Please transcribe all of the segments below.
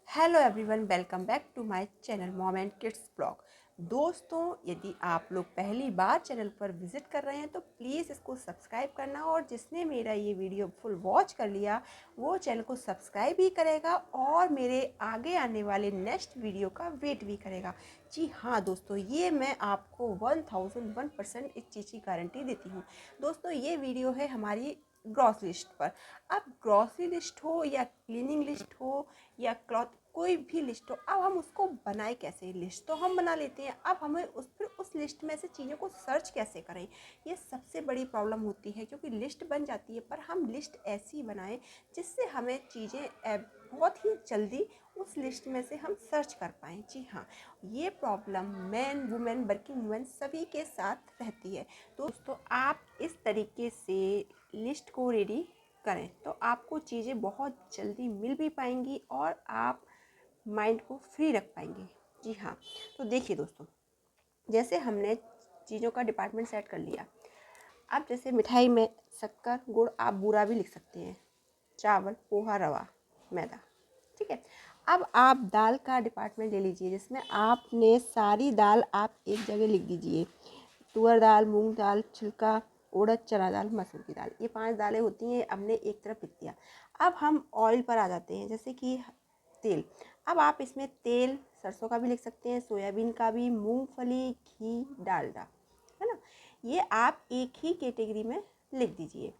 Hello everyone, welcome back to my channel mom and kids blog. दोस्तों, यदि आप लोग पहली बार चैनल पर विजिट कर रहे हैं तो प्लीज़ इसको सब्सक्राइब करना, और जिसने मेरा ये वीडियो फुल वॉच कर लिया वो चैनल को सब्सक्राइब भी करेगा और मेरे आगे आने वाले नेक्स्ट वीडियो का वेट भी करेगा। जी हाँ दोस्तों, ये मैं आपको 1001% इस चीज़ की गारंटी देती हूँ। दोस्तों, ये वीडियो है हमारी ग्रॉस लिस्ट पर। अब ग्रॉसरी लिस्ट हो या क्लीनिंग लिस्ट हो या क्लॉथ, कोई भी लिस्ट हो, अब हम उसको बनाए कैसे। लिस्ट तो हम बना लेते हैं, अब हमें उस लिस्ट में से चीज़ों को सर्च कैसे करें, ये सबसे बड़ी प्रॉब्लम होती है। क्योंकि लिस्ट बन जाती है पर हम लिस्ट ऐसी बनाएं जिससे हमें चीज़ें बहुत ही जल्दी उस लिस्ट में से हम सर्च कर पाएँ। जी हाँ, ये problem man women working women सभी के साथ रहती है। दोस्तों, आप इस तरीके से लिस्ट को रेडी करें तो आपको चीज़ें बहुत जल्दी मिल भी पाएंगी और आप माइंड को फ्री रख पाएंगे। जी हाँ, तो देखिए दोस्तों, जैसे हमने चीज़ों का डिपार्टमेंट सेट कर लिया। अब जैसे मिठाई में शक्कर गुड़ आप बूरा भी लिख सकते हैं, चावल पोहा रवा मैदा, ठीक है। अब आप दाल का डिपार्टमेंट ले लीजिए, जिसमें आपने सारी दाल आप एक जगह लिख दीजिए। तुअर दाल, मूंग दाल, छिलका, उड़द, चना दाल, मसूर की दाल, ये 5 दालें होती हैं, हमने एक तरफ लिख दिया। अब हम ऑयल पर आ जाते हैं, जैसे कि तेल। अब आप इसमें तेल सरसों का भी लिख सकते हैं, सोयाबीन का भी, मूंगफली, घी, डालडा, है ना। ये आप एक ही कैटेगरी में लिख दीजिए।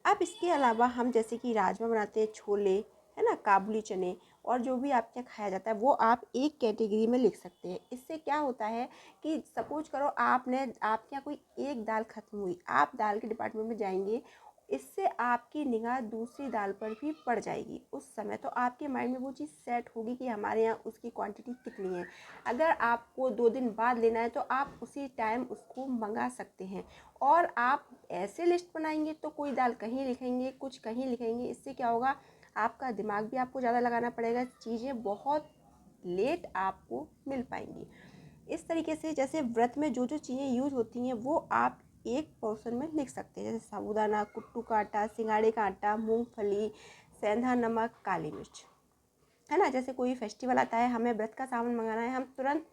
अब इसके अलावा हम जैसे कि राजमा बनाते हैं, छोले, है ना, काबुली चने, और जो भी आपके यहाँ खाया जाता है वो आप एक कैटेगरी में लिख सकते हैं। इससे क्या होता है कि सपोज करो आपके यहाँ कोई एक दाल खत्म हुई, आप दाल के डिपार्टमेंट में जाएंगे, इससे आपकी निगाह दूसरी दाल पर भी पड़ जाएगी। उस समय तो आपके माइंड में वो चीज़ सेट होगी कि हमारे यहाँ उसकी क्वांटिटी कितनी है। अगर आपको 2 दिन बाद लेना है तो आप उसी टाइम उसको मंगा सकते हैं। और आप ऐसे लिस्ट बनाएंगे तो कोई दाल कहीं लिखेंगे, कुछ कहीं लिखेंगे। इससे क्या होगा, आपका दिमाग भी आपको ज़्यादा लगाना पड़ेगा, चीज़ें बहुत लेट आपको मिल पाएंगी। इस तरीके से जैसे व्रत में जो जो चीज़ें यूज होती हैं वो आप एक पोर्शन में लिख सकते हैं, जैसे साबूदाना, कुट्टू का आटा, सिंगाड़े का आटा, मूंगफली, सेंधा नमक, काली मिर्च, है ना। जैसे कोई फेस्टिवल आता है, हमें व्रत का सामान मंगाना है, हम तुरंत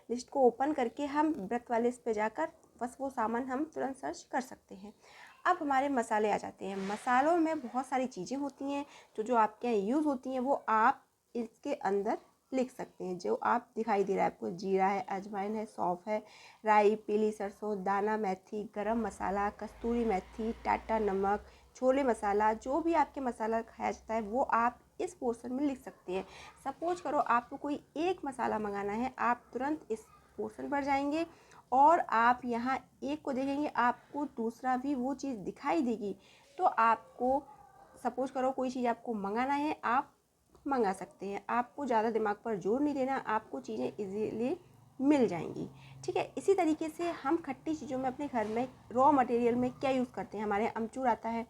लिस्ट को ओपन करके हम व्रत वाले इस पे जाकर बस वो सामान हम तुरंत सर्च कर सकते हैं। अब हमारे मसाले आ जाते हैं। मसालों में बहुत सारी चीज़ें होती हैं जो आपके यहाँ यूज़ होती हैं, वो आप इसके अंदर लिख सकते हैं। जो आप दिखाई दे रहा है आपको, जीरा है, अजवाइन है, सौंफ है, राई, पीली सरसों, दाना मेथी, गरम मसाला, कस्तूरी मेथी, टाटा नमक, छोले मसाला, जो भी आपके मसाला खाया जाता है वो आप इस पोर्शन में लिख सकते हैं। सपोज करो आपको कोई एक मसाला मंगाना है, आप तुरंत इस पोर्शन पर जाएंगे और आप यहाँ एक को देखेंगे, आपको दूसरा भी वो चीज़ दिखाई देगी। तो आपको सपोज करो कोई चीज़ आपको मंगाना है, आप मंगा सकते हैं। आपको ज़्यादा दिमाग पर जोर नहीं देना, आपको चीज़ें इजीली मिल जाएंगी, ठीक है। इसी तरीके से हम खट्टी चीज़ों में अपने घर में रॉ मटेरियल में क्या यूज़ करते हैं, हमारे अमचूर आता है,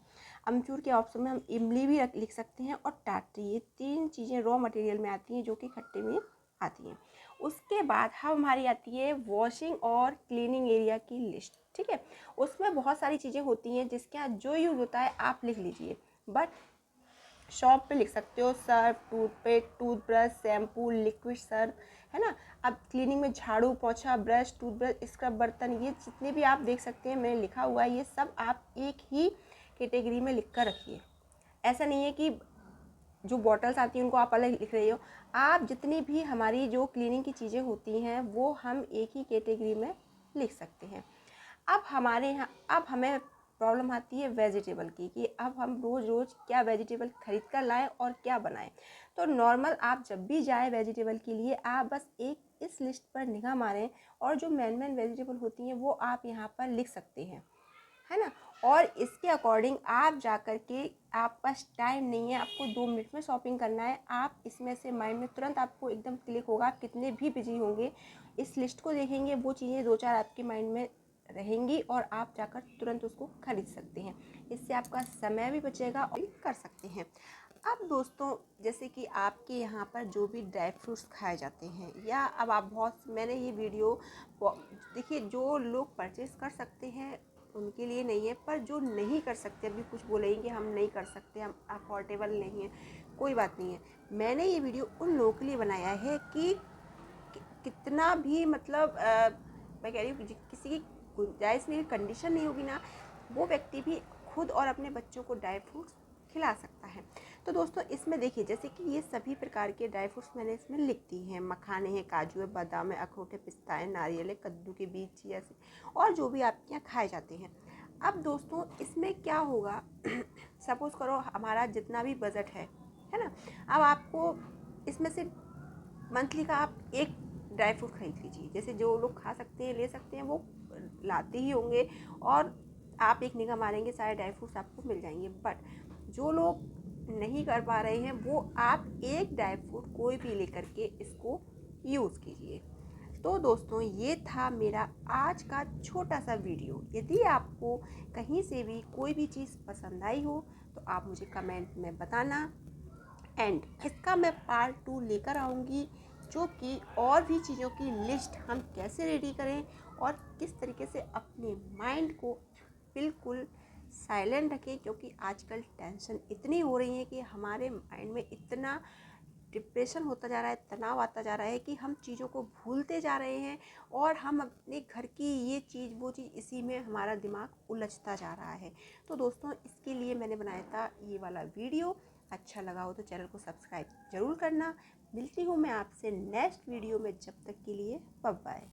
अमचूर के ऑप्शन में हम इमली भी लिख सकते हैं, और टाटरी, ये 3 चीज़ें रॉ मटेरियल में आती हैं जो कि खट्टे में आती हैं। उसके बाद हमारी आती है वॉशिंग और क्लीनिंग एरिया की लिस्ट, ठीक है। उसमें बहुत सारी चीज़ें होती हैं जिसके यहाँ जो यूज़ होता है आप लिख लीजिए, बट शॉप पे लिख सकते हो Surf, toothpaste, toothbrush, shampoo, liquid Surf, है ना। अब क्लीनिंग में झाड़ू, पोछा, ब्रश, टूथब्रश, स्क्रब, बर्तन, ये जितने भी आप देख सकते हैं मैंने लिखा हुआ है, ये सब आप एक ही कैटेगरी में लिख कर रखिए। ऐसा नहीं है कि जो बॉटल्स आती हैं उनको आप अलग लिख रही हो। आप जितनी भी हमारी जो क्लीनिंग की चीज़ें होती हैं वो हम एक ही कैटेगरी में लिख सकते हैं। अब हमारे यहाँ अब हमें प्रॉब्लम आती है वेजिटेबल की, कि अब हम रोज़ रोज़ क्या वेजिटेबल खरीद कर लाएं और क्या बनाएं। तो नॉर्मल आप जब भी जाएं वेजिटेबल के लिए, आप बस एक इस लिस्ट पर निगाह मारें और जो मेन वेजिटेबल होती हैं वो आप यहाँ पर लिख सकते हैं, है ना। और इसके अकॉर्डिंग आप जा कर के, आप पास टाइम नहीं है, आपको 2 मिनट में शॉपिंग करना है, आप इसमें से माइंड में तुरंत आपको एकदम क्लिक होगा। आप कितने भी बिजी होंगे, इस लिस्ट को देखेंगे, वो चीज़ें 2-4 आपके माइंड में रहेंगी और आप जाकर तुरंत उसको खरीद सकते हैं। इससे आपका समय भी बचेगा और कर सकते हैं। अब दोस्तों, जैसे कि आपके यहाँ पर जो भी ड्राई फ्रूट्स खाए जाते हैं, या अब आप मैंने ये वीडियो देखिए, जो लोग परचेज़ कर सकते हैं उनके लिए नहीं है, पर जो नहीं कर सकते, अभी कुछ बोलेंगे हम नहीं कर सकते, हम अफोर्डेबल नहीं है, कोई बात नहीं है। मैंने ये वीडियो उन लोगों के लिए बनाया है कि कितना भी मतलब मैं कह रही हूँ किसी की गुंजाइश नहीं, कंडीशन नहीं होगी ना, वो व्यक्ति भी खुद और अपने बच्चों को ड्राई फ्रूट्स खिला सकता है। तो दोस्तों इसमें देखिए, जैसे कि ये सभी प्रकार के ड्राई फ्रूट्स मैंने इसमें लिख दी हैं। मखाने हैं, काजू है, बादाम है, अखरोट है, पिस्ता है, नारियल है, कद्दू के बीज, चिया सीड और जो भी आपके यहाँ खाए जाते हैं। अब दोस्तों इसमें क्या होगा सपोज़ करो हमारा जितना भी बजट है ना, अब आपको इसमें से मंथली का आप एक ड्राई फ्रूट खरीद लीजिए। जैसे जो लोग खा सकते हैं, ले सकते हैं, वो लाते ही होंगे और आप एक निगाह मारेंगे सारे ड्राई फ्रूट्स आपको मिल जाएंगे। बट जो लोग नहीं कर पा रहे हैं वो आप एक ड्राई फ्रूट कोई भी लेकर के इसको यूज़ कीजिए। तो दोस्तों ये था मेरा आज का छोटा सा वीडियो। यदि आपको कहीं से भी कोई भी चीज़ पसंद आई हो तो आप मुझे कमेंट में बताना, एंड इसका मैं पार्ट 2 लेकर आऊँगी, जो कि और भी चीज़ों की लिस्ट हम कैसे रेडी करें और किस तरीके से अपने माइंड को बिल्कुल साइलेंट रखें। क्योंकि आजकल टेंशन इतनी हो रही है कि हमारे माइंड में इतना डिप्रेशन होता जा रहा है, तनाव आता जा रहा है कि हम चीज़ों को भूलते जा रहे हैं और हम अपने घर की ये चीज़ वो चीज़ इसी में हमारा दिमाग उलझता जा रहा है। तो दोस्तों इसके लिए मैंने बनाया था ये वाला वीडियो। अच्छा लगा हो तो चैनल को सब्सक्राइब ज़रूर करना। मिलती हूँ मैं आपसे नेक्स्ट वीडियो में, जब तक के लिए बाय बाय।